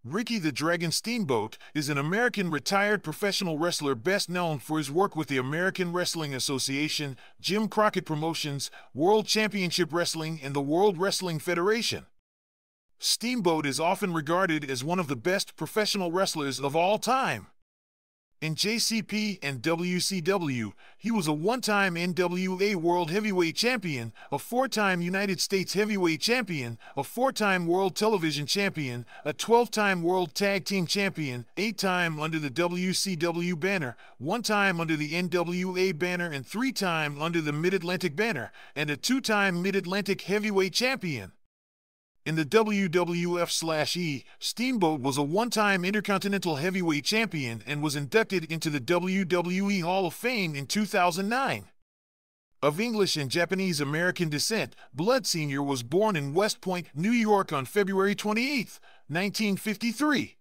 Ricky the Dragon Steamboat is an American retired professional wrestler best known for his work with the American Wrestling Association, Jim Crockett Promotions, World Championship Wrestling, and the World Wrestling Federation. Steamboat is often regarded as one of the best professional wrestlers of all time. In JCP and WCW, he was a one-time NWA World Heavyweight Champion, a four-time United States Heavyweight Champion, a four-time World Television Champion, a 12-time World Tag Team Champion, 8-time under the WCW banner, 1-time under the NWA banner, and 3-time under the Mid-Atlantic banner, and a 2-time Mid-Atlantic Heavyweight Champion. In the WWF/E, Steamboat was a one-time Intercontinental Heavyweight Champion and was inducted into the WWE Hall of Fame in 2009. Of English and Japanese American descent, Blood Sr. was born in West Point, New York on February 28, 1953.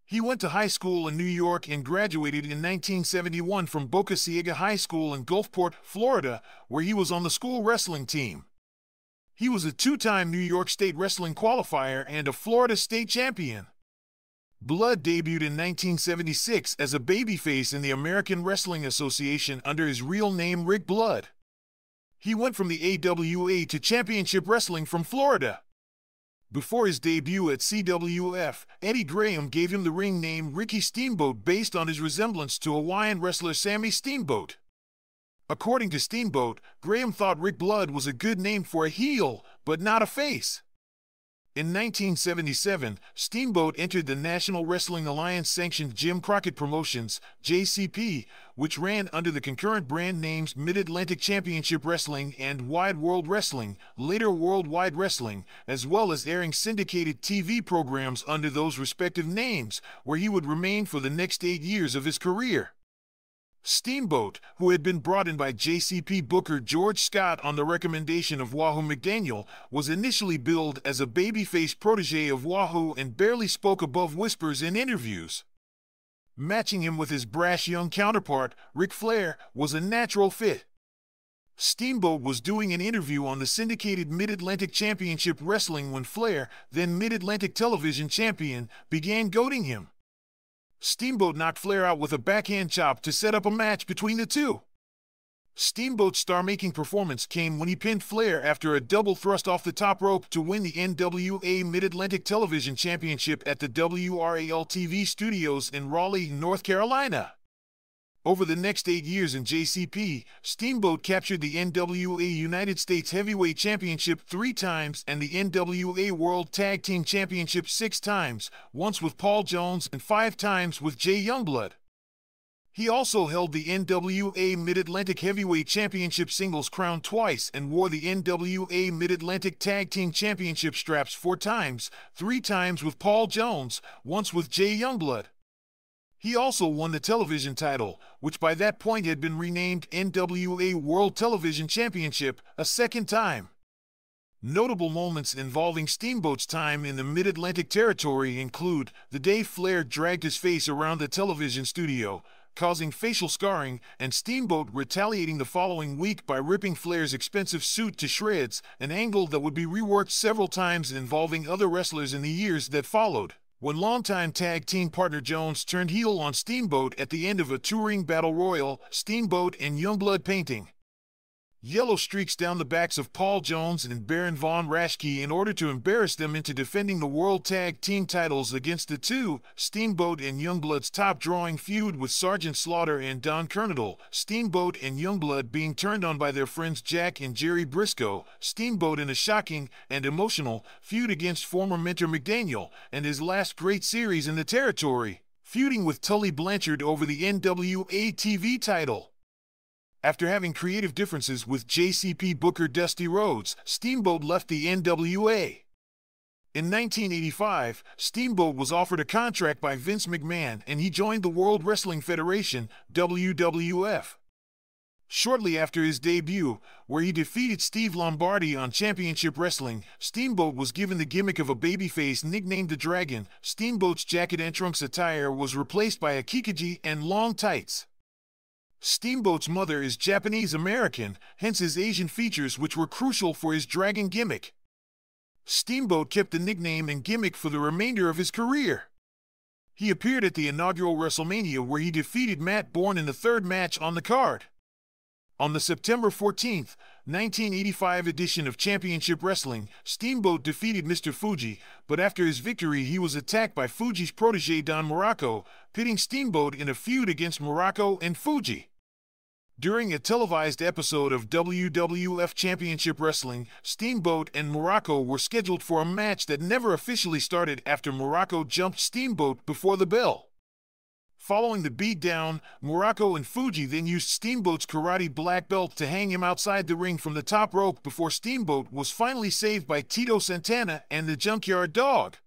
He went to high school in New York and graduated in 1971 from Boca Ciega High School in Gulfport, Florida, where he was on the school wrestling team. He was a two-time New York State Wrestling qualifier and a Florida State champion. Blood debuted in 1976 as a babyface in the American Wrestling Association under his real name Rick Blood. He went from the AWA to Championship Wrestling from Florida. Before his debut at CWF, Eddie Graham gave him the ring name Ricky Steamboat based on his resemblance to Hawaiian wrestler Sammy Steamboat. According to Steamboat, Graham thought Rick Blood was a good name for a heel, but not a face. In 1977, Steamboat entered the National Wrestling Alliance-sanctioned Jim Crockett Promotions, JCP, which ran under the concurrent brand names Mid-Atlantic Championship Wrestling and Wide World Wrestling, later Worldwide Wrestling, as well as airing syndicated TV programs under those respective names, where he would remain for the next 8 years of his career. Steamboat, who had been brought in by JCP booker George Scott on the recommendation of Wahoo McDaniel, was initially billed as a babyface protege of Wahoo and barely spoke above whispers in interviews. Matching him with his brash young counterpart, Ric Flair, was a natural fit. Steamboat was doing an interview on the syndicated Mid-Atlantic Championship Wrestling when Flair, then Mid-Atlantic Television Champion, began goading him. Steamboat knocked Flair out with a backhand chop to set up a match between the two. Steamboat's star-making performance came when he pinned Flair after a double thrust off the top rope to win the NWA Mid-Atlantic Television Championship at the WRAL-TV studios in Raleigh, North Carolina. Over the next 8 years in JCP, Steamboat captured the NWA United States Heavyweight Championship 3 times and the NWA World Tag Team Championship 6 times, once with Paul Jones and 5 times with Jay Youngblood. He also held the NWA Mid-Atlantic Heavyweight Championship Singles crown twice and wore the NWA Mid-Atlantic Tag Team Championship straps 4 times, 3 times with Paul Jones, once with Jay Youngblood. He also won the television title, which by that point had been renamed NWA World Television Championship, a 2nd time. Notable moments involving Steamboat's time in the Mid-Atlantic territory include the day Flair dragged his face around the television studio, causing facial scarring, and Steamboat retaliating the following week by ripping Flair's expensive suit to shreds, an angle that would be reworked several times involving other wrestlers in the years that followed, when longtime tag team partner Jones turned heel on Steamboat at the end of a touring battle royal, Steamboat and Youngblood painting yellow streaks down the backs of Paul Jones and Baron von Raschke in order to embarrass them into defending the World Tag Team titles against the two, Steamboat and Youngblood's top-drawing feud with Sergeant Slaughter and Don Kernodle, Steamboat and Youngblood being turned on by their friends Jack and Jerry Briscoe, Steamboat in a shocking and emotional feud against former mentor McDaniel, and his last great series in the territory, feuding with Tully Blanchard over the NWA TV title. After having creative differences with JCP booker Dusty Rhodes, Steamboat left the NWA. In 1985, Steamboat was offered a contract by Vince McMahon and he joined the World Wrestling Federation, WWF. Shortly after his debut, where he defeated Steve Lombardi on Championship Wrestling, Steamboat was given the gimmick of a babyface nicknamed the Dragon. Steamboat's jacket and trunks attire was replaced by a kikuji and long tights. Steamboat's mother is Japanese American, hence his Asian features which were crucial for his dragon gimmick. Steamboat kept the nickname and gimmick for the remainder of his career. He appeared at the inaugural WrestleMania where he defeated Matt Bourne in the third match on the card. On the September 14, 1985 edition of Championship Wrestling, Steamboat defeated Mr. Fuji, but after his victory he was attacked by Fuji's protege Don Muraco, pitting Steamboat in a feud against Muraco and Fuji. During a televised episode of WWF Championship Wrestling, Steamboat and Muraco were scheduled for a match that never officially started after Muraco jumped Steamboat before the bell. Following the beatdown, Muraco and Fuji then used Steamboat's karate black belt to hang him outside the ring from the top rope before Steamboat was finally saved by Tito Santana and the Junkyard Dog.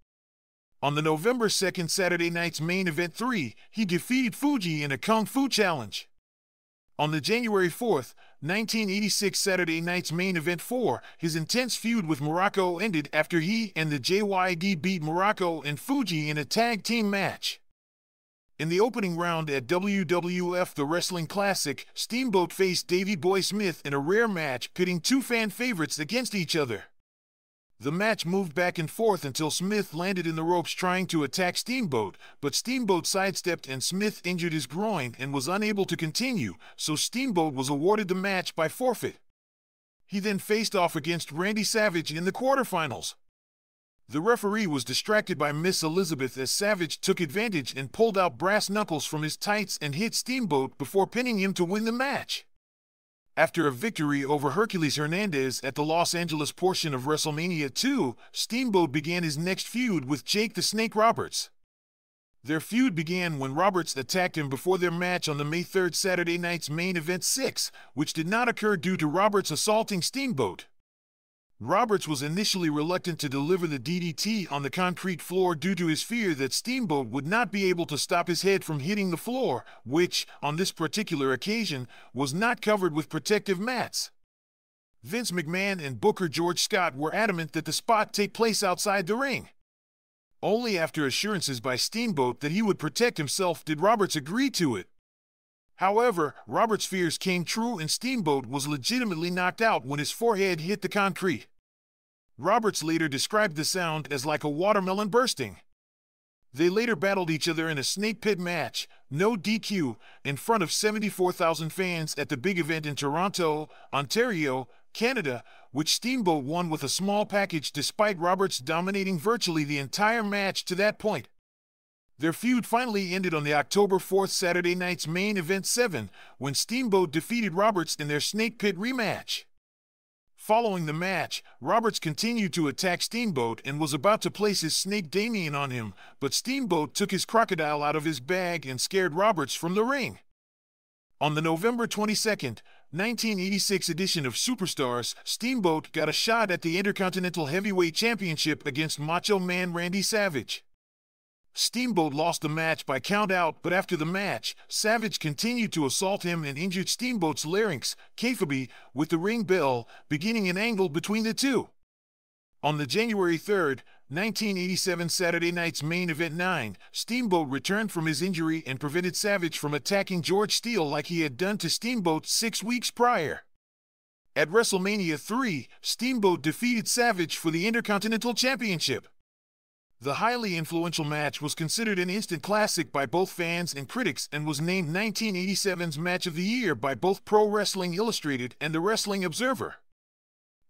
On the November 2nd Saturday Night's Main Event 3, he defeated Fuji in a Kung Fu challenge. On the January 4th, 1986 Saturday Night's Main Event 4, his intense feud with Muraco ended after he and the JYD beat Muraco and Fuji in a tag team match. In the opening round at WWF The Wrestling Classic, Steamboat faced Davey Boy Smith in a rare match pitting two fan favorites against each other. The match moved back and forth until Smith landed in the ropes trying to attack Steamboat, but Steamboat sidestepped and Smith injured his groin and was unable to continue, so Steamboat was awarded the match by forfeit. He then faced off against Randy Savage in the quarterfinals. The referee was distracted by Miss Elizabeth as Savage took advantage and pulled out brass knuckles from his tights and hit Steamboat before pinning him to win the match. After a victory over Hercules Hernandez at the Los Angeles portion of WrestleMania 2, Steamboat began his next feud with Jake the Snake Roberts. Their feud began when Roberts attacked him before their match on the May 3rd Saturday Night's Main Event 6, which did not occur due to Roberts assaulting Steamboat. Roberts was initially reluctant to deliver the DDT on the concrete floor due to his fear that Steamboat would not be able to stop his head from hitting the floor, which, on this particular occasion, was not covered with protective mats. Vince McMahon and Booker George Scott were adamant that the spot take place outside the ring. Only after assurances by Steamboat that he would protect himself did Roberts agree to it. However, Roberts' fears came true and Steamboat was legitimately knocked out when his forehead hit the concrete. Roberts later described the sound as like a watermelon bursting. They later battled each other in a snake pit match, no DQ, in front of 74,000 fans at the big event in Toronto, Ontario, Canada, which Steamboat won with a small package despite Roberts dominating virtually the entire match to that point. Their feud finally ended on the October 4th Saturday Night's Main Event 7, when Steamboat defeated Roberts in their Snake Pit rematch. Following the match, Roberts continued to attack Steamboat and was about to place his Snake Damien on him, but Steamboat took his crocodile out of his bag and scared Roberts from the ring. On the November 22nd, 1986 edition of Superstars, Steamboat got a shot at the Intercontinental Heavyweight Championship against Macho Man Randy Savage. Steamboat lost the match by count-out, but after the match, Savage continued to assault him and injured Steamboat's larynx, kayfabe, with the ring bell, beginning an angle between the two. On the January 3rd, 1987 Saturday Night's Main Event 9, Steamboat returned from his injury and prevented Savage from attacking George Steele like he had done to Steamboat 6 weeks prior. At WrestleMania 3, Steamboat defeated Savage for the Intercontinental Championship. The highly influential match was considered an instant classic by both fans and critics and was named 1987's Match of the Year by both Pro Wrestling Illustrated and The Wrestling Observer.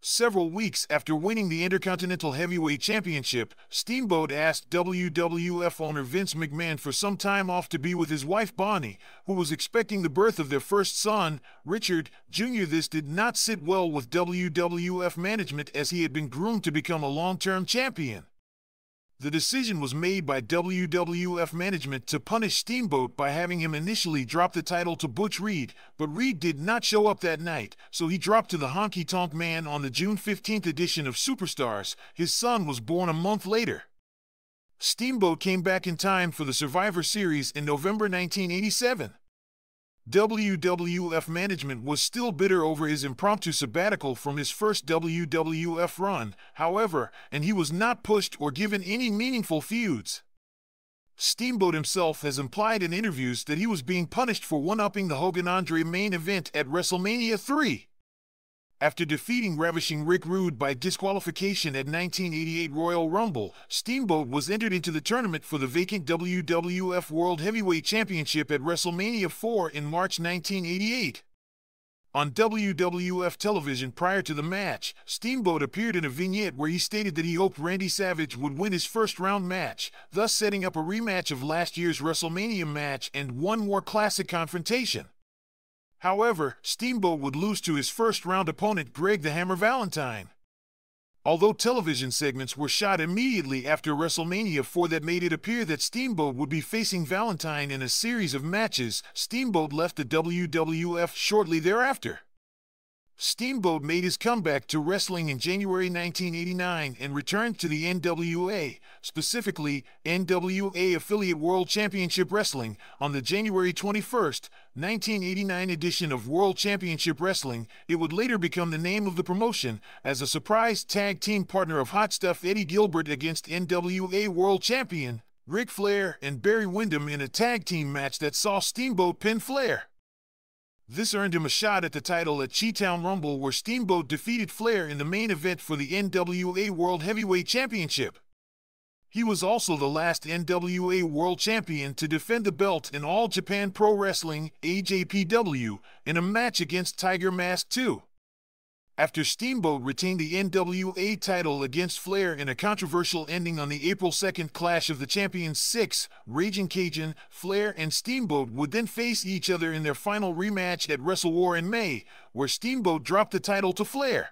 Several weeks after winning the Intercontinental Heavyweight Championship, Steamboat asked WWF owner Vince McMahon for some time off to be with his wife Bonnie, who was expecting the birth of their first son, Richard, Jr. This did not sit well with WWF management as he had been groomed to become a long-term champion. The decision was made by WWF management to punish Steamboat by having him initially drop the title to Butch Reed, but Reed did not show up that night, so he dropped to the Honky Tonk Man on the June 15th edition of Superstars. His son was born a month later. Steamboat came back in time for the Survivor Series in November 1987. WWF management was still bitter over his impromptu sabbatical from his first WWF run, however, and he was not pushed or given any meaningful feuds. Steamboat himself has implied in interviews that he was being punished for one-upping the Hogan-Andre main event at WrestleMania 3. After defeating Ravishing Rick Rude by disqualification at 1988 Royal Rumble, Steamboat was entered into the tournament for the vacant WWF World Heavyweight Championship at WrestleMania 4 in March 1988. On WWF television prior to the match, Steamboat appeared in a vignette where he stated that he hoped Randy Savage would win his first-round match, thus setting up a rematch of last year's WrestleMania match and one more classic confrontation. However, Steamboat would lose to his first-round opponent Greg the Hammer Valentine. Although television segments were shot immediately after WrestleMania 4 that made it appear that Steamboat would be facing Valentine in a series of matches, Steamboat left the WWF shortly thereafter. Steamboat made his comeback to wrestling in January 1989 and returned to the NWA, specifically NWA Affiliate World Championship Wrestling, on the January 21, 1989 edition of World Championship Wrestling. It would later become the name of the promotion, as a surprise tag team partner of Hot Stuff Eddie Gilbert against NWA World Champion Ric Flair and Barry Windham in a tag team match that saw Steamboat pin Flair. This earned him a shot at the title at Chi-Town Rumble, where Steamboat defeated Flair in the main event for the NWA World Heavyweight Championship. He was also the last NWA World Champion to defend the belt in All Japan Pro Wrestling, AJPW, in a match against Tiger Mask 2. After Steamboat retained the NWA title against Flair in a controversial ending on the April 2nd Clash of the Champions 6, Raging Cajun, Flair, and Steamboat would then face each other in their final rematch at WrestleWar in May, where Steamboat dropped the title to Flair.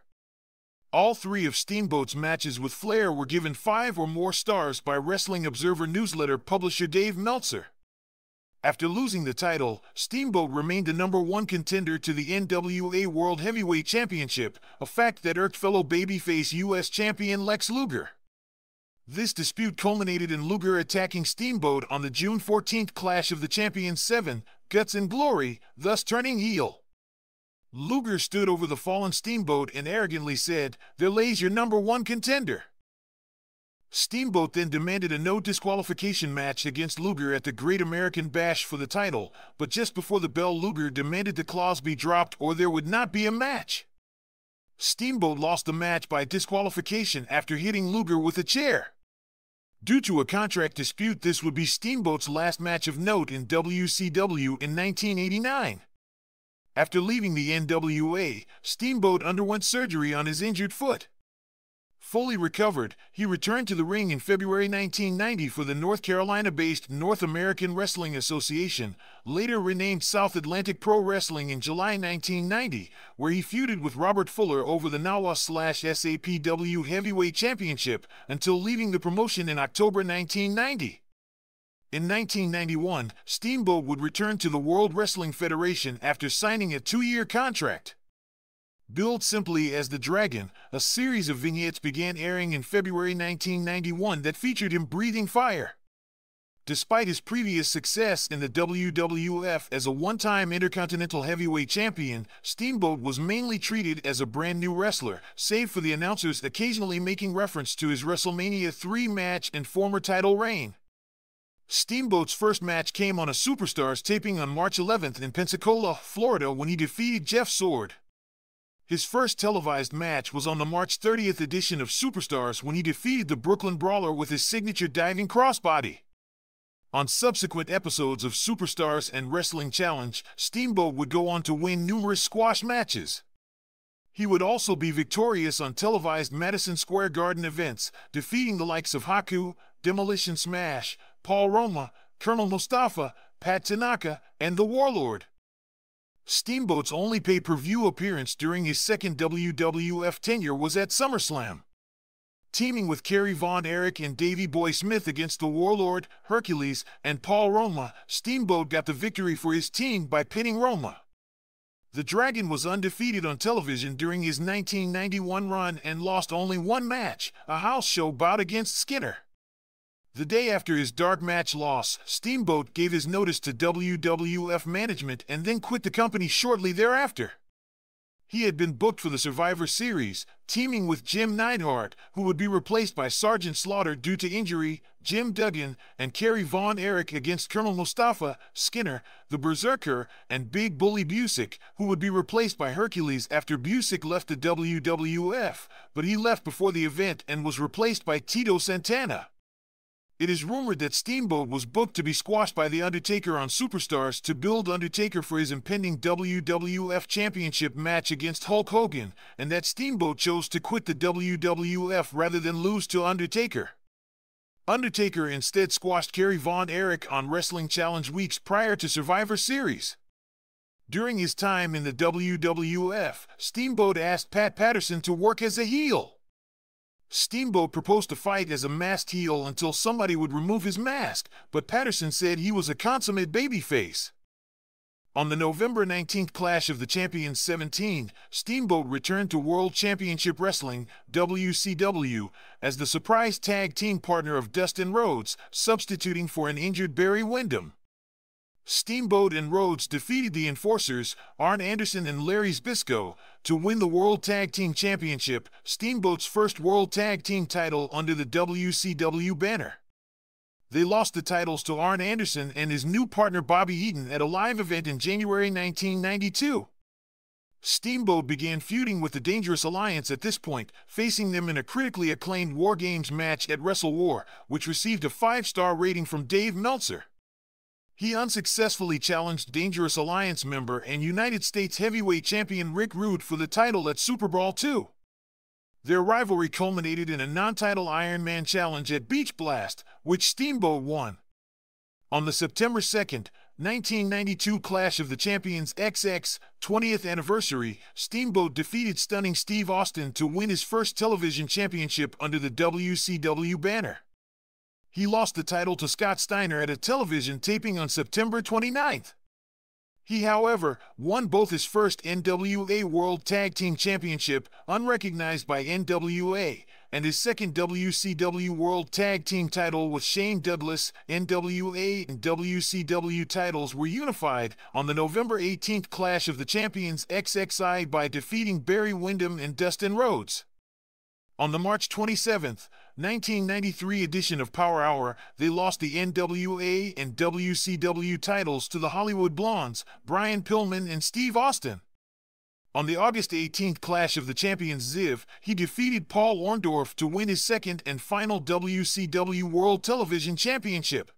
All three of Steamboat's matches with Flair were given 5 or more stars by Wrestling Observer newsletter publisher Dave Meltzer. After losing the title, Steamboat remained the #1 contender to the NWA World Heavyweight Championship, a fact that irked fellow babyface U.S. champion Lex Luger. This dispute culminated in Luger attacking Steamboat on the June 14th Clash of the Champions 7, Guts and Glory, thus turning heel. Luger stood over the fallen Steamboat and arrogantly said, "There lays your #1 contender." Steamboat then demanded a no disqualification match against Luger at the Great American Bash for the title, but just before the bell, Luger demanded the clause be dropped or there would not be a match. Steamboat lost the match by disqualification after hitting Luger with a chair. Due to a contract dispute, this would be Steamboat's last match of note in WCW in 1989. After leaving the NWA, Steamboat underwent surgery on his injured foot. Fully recovered, he returned to the ring in February 1990 for the North Carolina-based North American Wrestling Association, later renamed South Atlantic Pro Wrestling, in July 1990, where he feuded with Robert Fuller over the NAWA/SAPW Heavyweight Championship until leaving the promotion in October 1990. In 1991, Steamboat would return to the World Wrestling Federation after signing a 2-year contract. Billed simply as the Dragon, a series of vignettes began airing in February 1991 that featured him breathing fire. Despite his previous success in the WWF as a one-time Intercontinental Heavyweight Champion, Steamboat was mainly treated as a brand-new wrestler, save for the announcers occasionally making reference to his WrestleMania 3 match and former title reign. Steamboat's first match came on a Superstars taping on March 11th in Pensacola, Florida, when he defeated Jeff Sword. His first televised match was on the March 30th edition of Superstars when he defeated the Brooklyn Brawler with his signature diving crossbody. On subsequent episodes of Superstars and Wrestling Challenge, Steamboat would go on to win numerous squash matches. He would also be victorious on televised Madison Square Garden events, defeating the likes of Haku, Demolition Smash, Paul Roma, Colonel Mustafa, Pat Tanaka, and the Warlord. Steamboat's only pay-per-view appearance during his second WWF tenure was at SummerSlam. Teaming with Kerry Von Erich and Davey Boy Smith against the Warlord, Hercules, and Paul Roma, Steamboat got the victory for his team by pinning Roma. The Dragon was undefeated on television during his 1991 run and lost only one match, a house show bout against Skinner. The day after his dark match loss, Steamboat gave his notice to WWF management and then quit the company shortly thereafter. He had been booked for the Survivor Series, teaming with Jim Neidhart, who would be replaced by Sergeant Slaughter due to injury, Jim Duggan, and Kerry Von Erich against Colonel Mustafa, Skinner, the Berserker, and Big Bully Busick, who would be replaced by Hercules after Busick left the WWF, but he left before the event and was replaced by Tito Santana. It is rumored that Steamboat was booked to be squashed by The Undertaker on Superstars to build Undertaker for his impending WWF Championship match against Hulk Hogan, and that Steamboat chose to quit the WWF rather than lose to Undertaker. Undertaker instead squashed Kerry Von Erich on Wrestling Challenge weeks prior to Survivor Series. During his time in the WWF, Steamboat asked Pat Patterson to work as a heel. Steamboat proposed to fight as a masked heel until somebody would remove his mask, but Patterson said he was a consummate babyface. On the November 19th Clash of the Champions 17, Steamboat returned to World Championship Wrestling, WCW, as the surprise tag team partner of Dustin Rhodes, substituting for an injured Barry Windham. Steamboat and Rhodes defeated the Enforcers, Arn Anderson and Larry Zbyszko, to win the World Tag Team Championship, Steamboat's first World Tag Team title under the WCW banner. They lost the titles to Arn Anderson and his new partner Bobby Eaton at a live event in January 1992. Steamboat began feuding with the Dangerous Alliance at this point, facing them in a critically acclaimed War Games match at Wrestle War, which received a 5-star rating from Dave Meltzer. He unsuccessfully challenged Dangerous Alliance member and United States heavyweight champion Rick Rude for the title at Super Brawl II. Their rivalry culminated in a non-title Iron Man challenge at Beach Blast, which Steamboat won. On the September 2nd, 1992 Clash of the Champions XX 20th anniversary, Steamboat defeated Stunning Steve Austin to win his first television championship under the WCW banner. He lost the title to Scott Steiner at a television taping on September 29th. He, however, won both his first NWA World Tag Team Championship, unrecognized by NWA, and his second WCW World Tag Team title with Shane Douglas. NWA and WCW titles were unified on the November 18th Clash of the Champions XXI by defeating Barry Windham and Dustin Rhodes. On the March 27, 1993 edition of Power Hour, they lost the NWA and WCW titles to the Hollywood Blondes, Brian Pillman and Steve Austin. On the August 18th Clash of the Champions Ziv, he defeated Paul Orndorff to win his second and final WCW World Television Championship.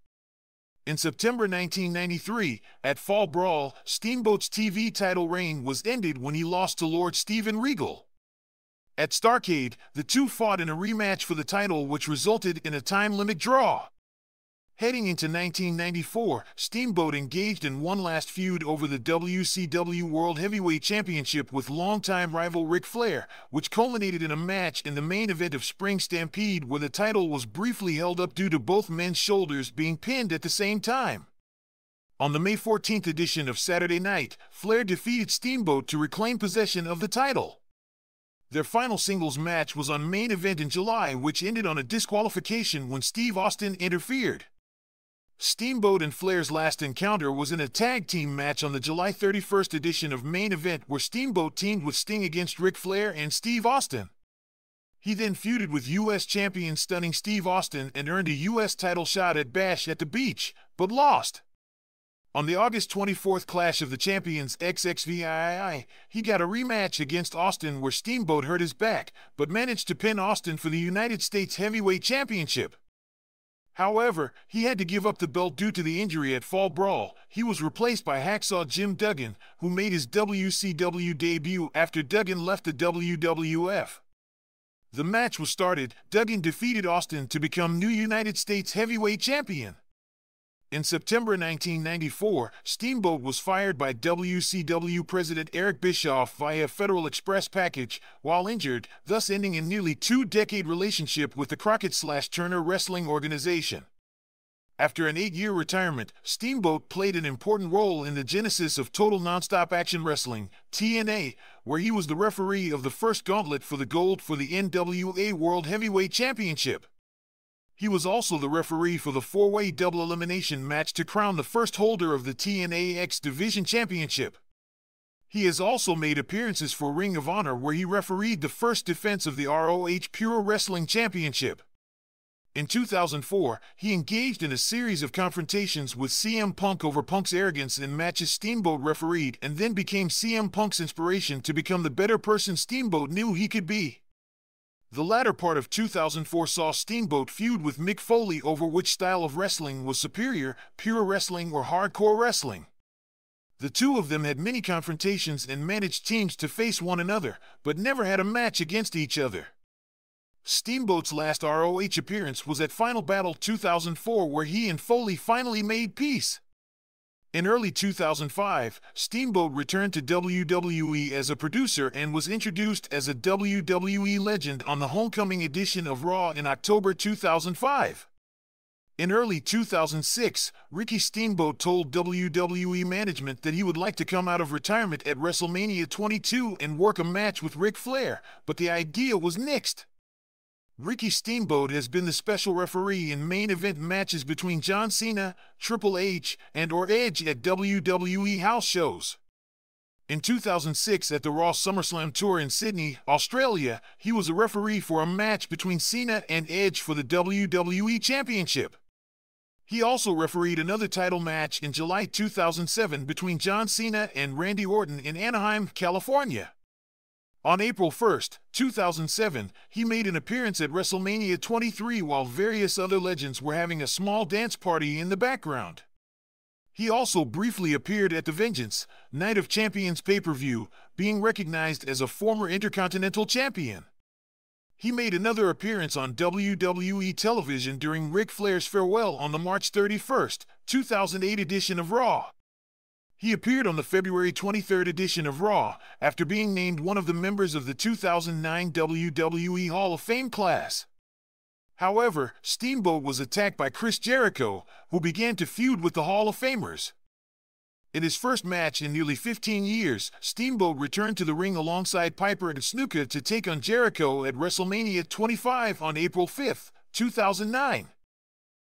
In September 1993, at Fall Brawl, Steamboat's TV title reign was ended when he lost to Lord Steven Regal. At Starrcade, the two fought in a rematch for the title which resulted in a time-limit draw. Heading into 1994, Steamboat engaged in one last feud over the WCW World Heavyweight Championship with longtime rival Ric Flair, which culminated in a match in the main event of Spring Stampede where the title was briefly held up due to both men's shoulders being pinned at the same time. On the May 14th edition of Saturday Night, Flair defeated Steamboat to reclaim possession of the title. Their final singles match was on Main Event in July, which ended on a disqualification when Steve Austin interfered. Steamboat and Flair's last encounter was in a tag team match on the July 31st edition of Main Event where Steamboat teamed with Sting against Ric Flair and Steve Austin. He then feuded with U.S. champion Stunning Steve Austin and earned a U.S. title shot at Bash at the Beach, but lost. On the August 24th Clash of the Champions XXVII, he got a rematch against Austin where Steamboat hurt his back, but managed to pin Austin for the United States Heavyweight Championship. However, he had to give up the belt due to the injury at Fall Brawl. He was replaced by Hacksaw Jim Duggan, who made his WCW debut after Duggan left the WWF. The match was started. Duggan defeated Austin to become new United States Heavyweight Champion. In September 1994, Steamboat was fired by WCW President Eric Bischoff via Federal Express package while injured, thus ending a nearly two-decade relationship with the Crockett/Turner Wrestling Organization. After an 8-year retirement, Steamboat played an important role in the genesis of Total Nonstop Action Wrestling, TNA, where he was the referee of the first gauntlet for the gold for the NWA World Heavyweight Championship. He was also the referee for the four-way double elimination match to crown the first holder of the TNA X Division Championship. He has also made appearances for Ring of Honor, where he refereed the first defense of the ROH Pure Wrestling Championship. In 2004, he engaged in a series of confrontations with CM Punk over Punk's arrogance in matches Steamboat refereed, and then became CM Punk's inspiration to become the better person Steamboat knew he could be. The latter part of 2004 saw Steamboat feud with Mick Foley over which style of wrestling was superior, pure wrestling or hardcore wrestling. The two of them had many confrontations and managed teams to face one another, but never had a match against each other. Steamboat's last ROH appearance was at Final Battle 2004, where he and Foley finally made peace. In early 2005, Steamboat returned to WWE as a producer and was introduced as a WWE legend on the Homecoming edition of Raw in October 2005. In early 2006, Ricky Steamboat told WWE management that he would like to come out of retirement at WrestleMania 22 and work a match with Ric Flair, but the idea was nixed. Ricky Steamboat has been the special referee in main event matches between John Cena, Triple H, and/or Edge at WWE house shows. In 2006, at the Raw SummerSlam Tour in Sydney, Australia, he was a referee for a match between Cena and Edge for the WWE Championship. He also refereed another title match in July 2007 between John Cena and Randy Orton in Anaheim, California. On April 1, 2007, he made an appearance at WrestleMania 23 while various other legends were having a small dance party in the background. He also briefly appeared at the Vengeance Night of Champions pay-per-view, being recognized as a former Intercontinental Champion. He made another appearance on WWE television during Ric Flair's farewell on the March 31, 2008 edition of Raw. He appeared on the February 23 edition of Raw after being named one of the members of the 2009 WWE Hall of Fame class. However, Steamboat was attacked by Chris Jericho, who began to feud with the Hall of Famers. In his first match in nearly 15 years, Steamboat returned to the ring alongside Piper and Snuka to take on Jericho at WrestleMania 25 on April 5, 2009.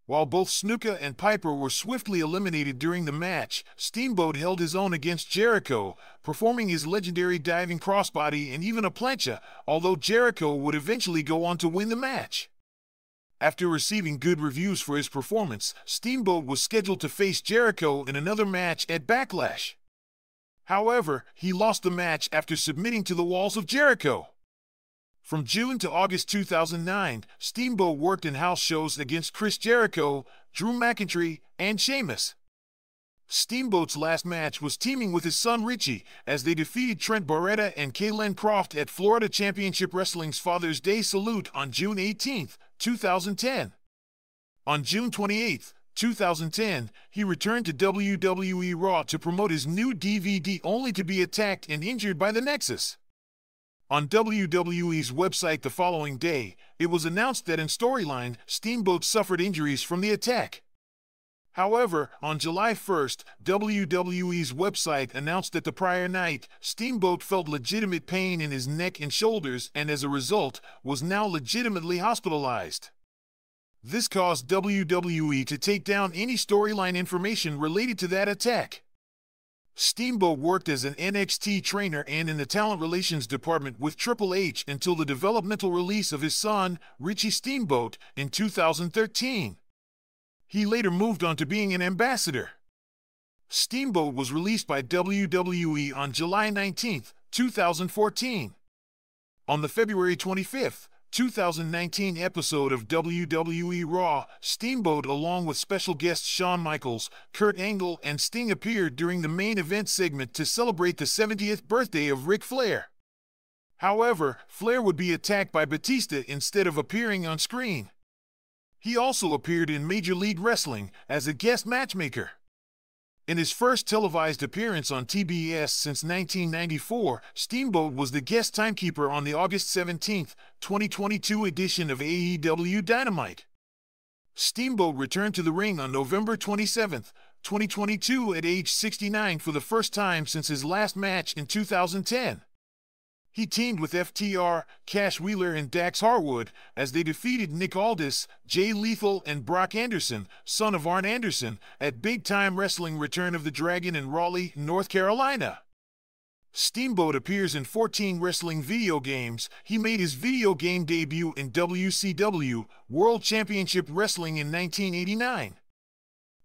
While both Snuka and Piper were swiftly eliminated during the match, Steamboat held his own against Jericho, performing his legendary diving crossbody and even a plancha, although Jericho would eventually go on to win the match. After receiving good reviews for his performance, Steamboat was scheduled to face Jericho in another match at Backlash. However, he lost the match after submitting to the walls of Jericho. From June to August 2009, Steamboat worked in house shows against Chris Jericho, Drew McIntyre, and Sheamus. Steamboat's last match was teaming with his son Richie, as they defeated Trent Barretta and Kaylen Croft at Florida Championship Wrestling's Father's Day Salute on June 18, 2010. On June 28, 2010, he returned to WWE Raw to promote his new DVD, only to be attacked and injured by the Nexus. On WWE's website the following day, it was announced that in storyline, Steamboat suffered injuries from the attack. However, on July 1st, WWE's website announced that the prior night, Steamboat felt legitimate pain in his neck and shoulders and as a result, was now legitimately hospitalized. This caused WWE to take down any storyline information related to that attack. Steamboat worked as an NXT trainer and in the talent relations department with Triple H until the developmental release of his son, Ricky Steamboat, in 2013. He later moved on to being an ambassador. Steamboat was released by WWE on July 19, 2014. On the February 25, 2019 episode of WWE Raw, Steamboat along with special guests Shawn Michaels, Kurt Angle, and Sting appeared during the main event segment to celebrate the 70th birthday of Ric Flair. However, Flair would be attacked by Batista instead of appearing on screen. He also appeared in Major League Wrestling as a guest matchmaker. In his first televised appearance on TBS since 1994, Steamboat was the guest timekeeper on the August 17, 2022 edition of AEW Dynamite. Steamboat returned to the ring on November 27, 2022 at age 69 for the first time since his last match in 2010. He teamed with FTR, Cash Wheeler, and Dax Harwood as they defeated Nick Aldis, Jay Lethal, and Brock Anderson, son of Arn Anderson, at Big Time Wrestling Return of the Dragon in Raleigh, North Carolina. Steamboat appears in 14 wrestling video games. He made his video game debut in WCW World Championship Wrestling in 1989.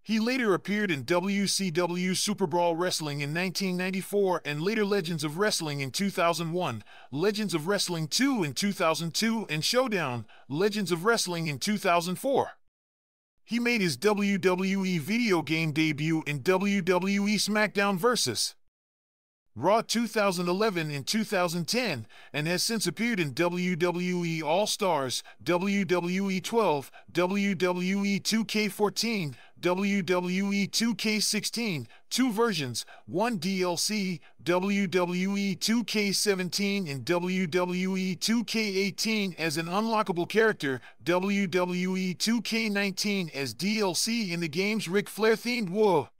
He later appeared in WCW Super Brawl Wrestling in 1994 and later Legends of Wrestling in 2001, Legends of Wrestling 2 in 2002, and Showdown, Legends of Wrestling in 2004. He made his WWE video game debut in WWE SmackDown vs. Raw 2011 and 2010, and has since appeared in WWE All-Stars, WWE 12, WWE 2K14, WWE 2K16, 2 versions, 1 DLC, WWE 2K17 and WWE 2K18 as an unlockable character, WWE 2K19 as DLC in the game's Ric Flair-themed War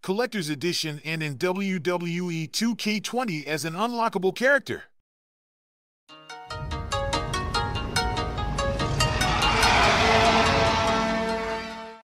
Collector's Edition, and in WWE 2K20 as an unlockable character.